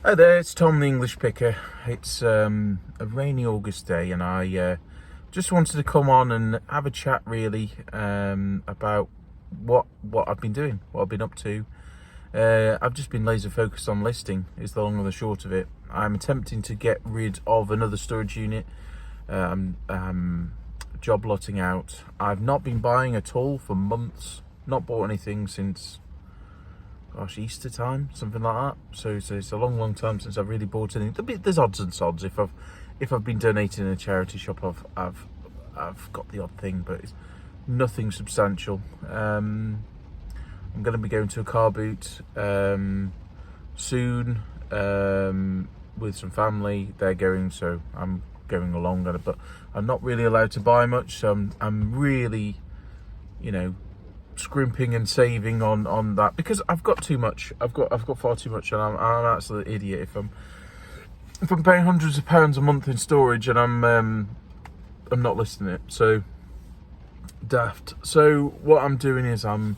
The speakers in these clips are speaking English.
Hi there, it's Tom the English Picker. It's a rainy August day and I just wanted to come on and have a chat really about what I've been doing, what I've been up to. I've just been laser focused on listing is the long and the short of it. I'm attempting to get rid of another storage unit. Job lotting out. I've not been buying at all for months, not bought anything since Easter time, something like that. So it's a long time since I've really bought anything. There's odds and sods. If I've been donating in a charity shop, I've got the odd thing, but it's nothing substantial. I'm going to be going to a car boot soon with some family. They're going, so I'm going along. But I'm not really allowed to buy much. So I'm really, scrimping and saving on that because I've got too much. I've got far too much, and I'm an absolute idiot if I'm paying hundreds of pounds a month in storage and I'm not listing it. So daft. So what I'm doing is I'm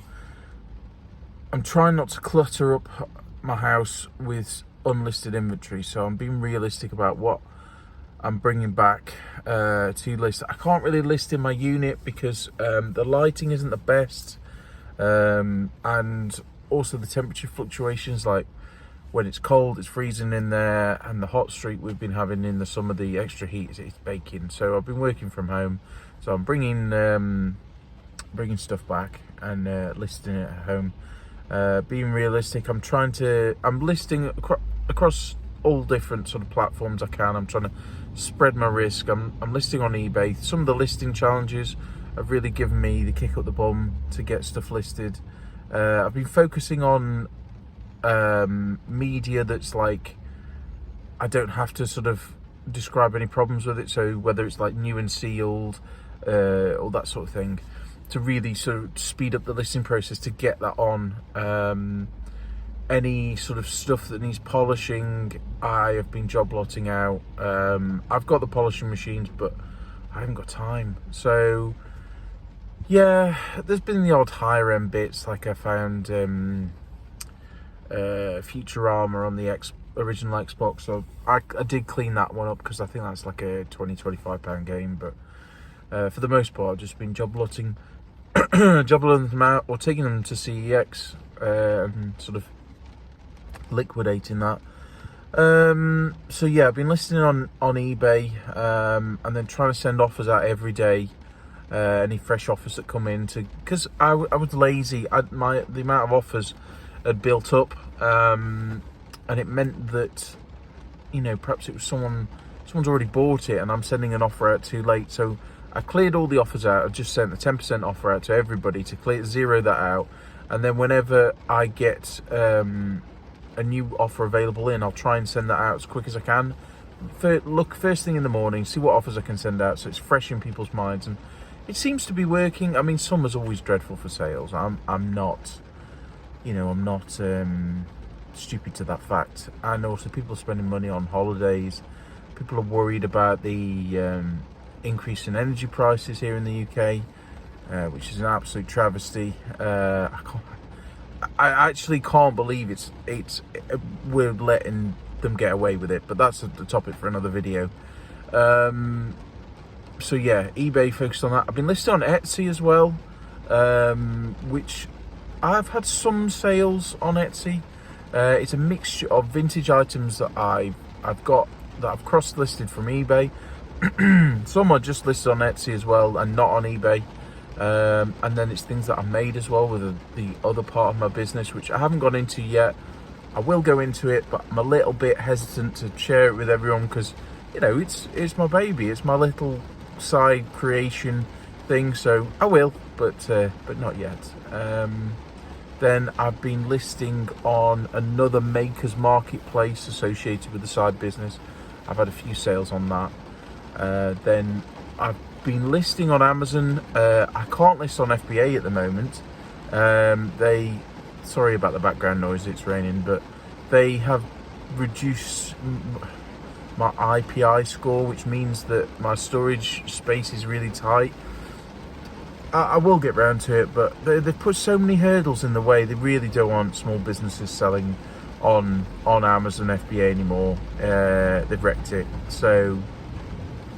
trying not to clutter up my house with unlisted inventory. So I'm being realistic about what I'm bringing back to list. I can't really list in my unit because the lighting isn't the best. And also the temperature fluctuations, like when it's cold it's freezing in there, and the hot streak we've been having in the summer, the extra heat it's baking. So I've been working from home, so I'm bringing stuff back and listing it at home. Being realistic, I'm listing across all different sort of platforms I can. I'm trying to spread my risk. I'm listing on eBay. Some of the listing challenges have really given me the kick up the bum to get stuff listed. I've been focusing on media that's like, I don't have to sort of describe any problems with it. So whether it's like new and sealed, all that sort of thing, to really sort of speed up the listing process to get that on. Any sort of stuff that needs polishing, I have been job lotting out. I've got the polishing machines, but I haven't got time. So yeah, there's been the odd higher end bits, like I found Futurama on the original Xbox, so I did clean that one up because I think that's like a £20-25 game. But for the most part I've just been job lotting them out, or taking them to CEX and sort of liquidating that. So yeah, I've been listing on eBay and then trying to send offers out every day. Any fresh offers that come in, because I was lazy. The amount of offers had built up, and it meant that perhaps it was someone's already bought it and I'm sending an offer out too late. So I cleared all the offers out. I've just sent a 10% offer out to everybody to zero that out, and then whenever I get a new offer available in, I'll try and send that out as quick as I can. Look first thing in the morning, see what offers I can send out so it's fresh in people's minds, and it seems to be working. I mean, summer's always dreadful for sales. I'm not stupid to that fact. And also, people are spending money on holidays. People are worried about the increase in energy prices here in the UK, which is an absolute travesty. I actually can't believe we're letting them get away with it. But that's the topic for another video. So yeah, eBay focused on that. I've been listed on Etsy as well, which I've had some sales on Etsy. It's a mixture of vintage items that I've got that I've cross-listed from eBay. Some are just listed on Etsy as well and not on eBay. And then it's things that I've made as well with the other part of my business, which I haven't gone into yet. I will go into it, but I'm a little bit hesitant to share it with everyone because it's my baby. It's my little side creation thing, so I will, but not yet. Then I've been listing on another makers marketplace associated with the side business. I've had a few sales on that. Then I've been listing on Amazon. I can't list on FBA at the moment. Sorry about the background noise, it's raining, but they have reduced my IPI score, which means that my storage space is really tight. I will get round to it, but they've put so many hurdles in the way. They really don't want small businesses selling on Amazon FBA anymore. They've wrecked it, so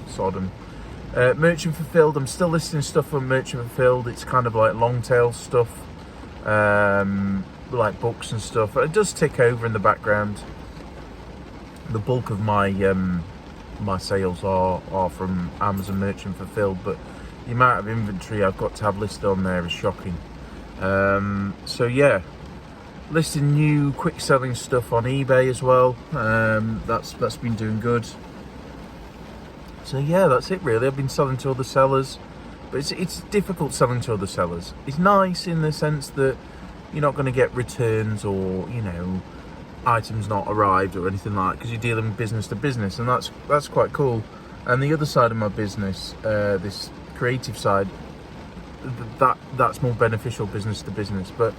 Sodom. Merchant Fulfilled, I'm still listing stuff on Merchant Fulfilled. It's kind of like long tail stuff, like books and stuff. It does tick over in the background. The bulk of my my sales are from Amazon Merchant Fulfilled, but the amount of inventory I've got to have listed on there is shocking. So yeah, listing new quick selling stuff on eBay as well. That's been doing good. So yeah, that's it really. I've been selling to other sellers, but it's difficult selling to other sellers. It's nice in the sense that you're not going to get returns or, you know, items not arrived or anything like that, because you're dealing business to business, and that's quite cool. And the other side of my business, this creative side, that's more beneficial business to business. But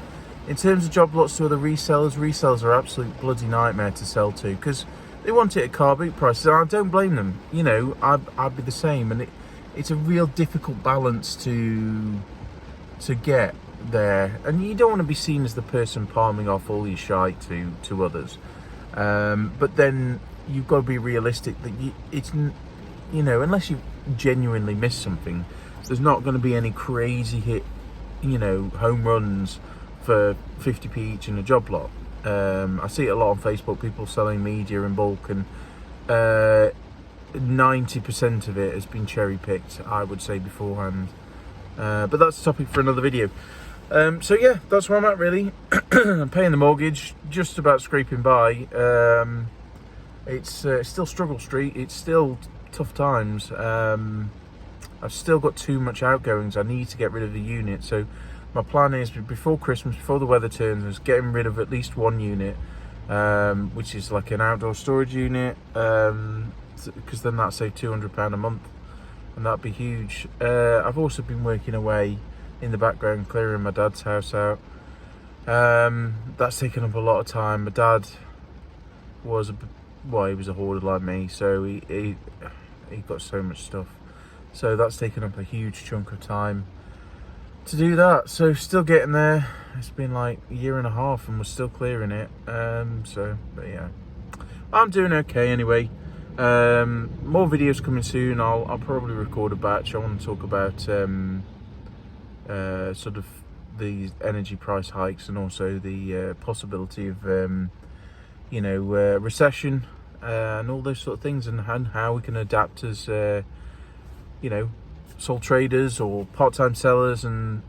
in terms of job lots to other resellers are absolute bloody nightmare to sell to, because they want it at car boot prices. I don't blame them. You know, I'd be the same, and it's a real difficult balance to get there. And you don't want to be seen as the person palming off all your shite to others. But then you've got to be realistic that it's, you know, unless you genuinely miss something, there's not going to be any crazy hit, you know, home runs for 50p each in a job lot. I see it a lot on Facebook, people selling media in bulk, and 90% of it has been cherry picked, I would say, beforehand. But that's a topic for another video. So yeah, that's where I'm at really. I'm paying the mortgage, just about scraping by. It's still struggle street, it's still tough times. I've still got too much outgoings. I need to get rid of the unit, so my plan is before Christmas, before the weather turns, is getting rid of at least one unit, which is like an outdoor storage unit, because then that'll save £200 a month, and that'd be huge. I've also been working away in the background clearing my dad's house out. That's taken up a lot of time. My dad was he was a hoarder like me, so he got so much stuff, so that's taken up a huge chunk of time to do that. So still getting there. It's been like a year and a half and we're still clearing it. But yeah, I'm doing okay anyway. More videos coming soon. I'll probably record a batch. I want to talk about sort of the energy price hikes, and also the possibility of you know, recession, and all those sort of things, and how we can adapt as you know, sole traders or part-time sellers, and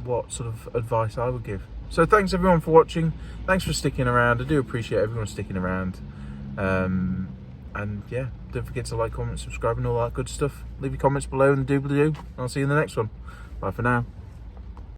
what sort of advice I would give. So thanks everyone for watching. Thanks for sticking around. I do appreciate everyone sticking around. And yeah, don't forget to like, comment, subscribe and all that good stuff. Leave your comments below and doobly-doo. I'll see you in the next one. Bye for now.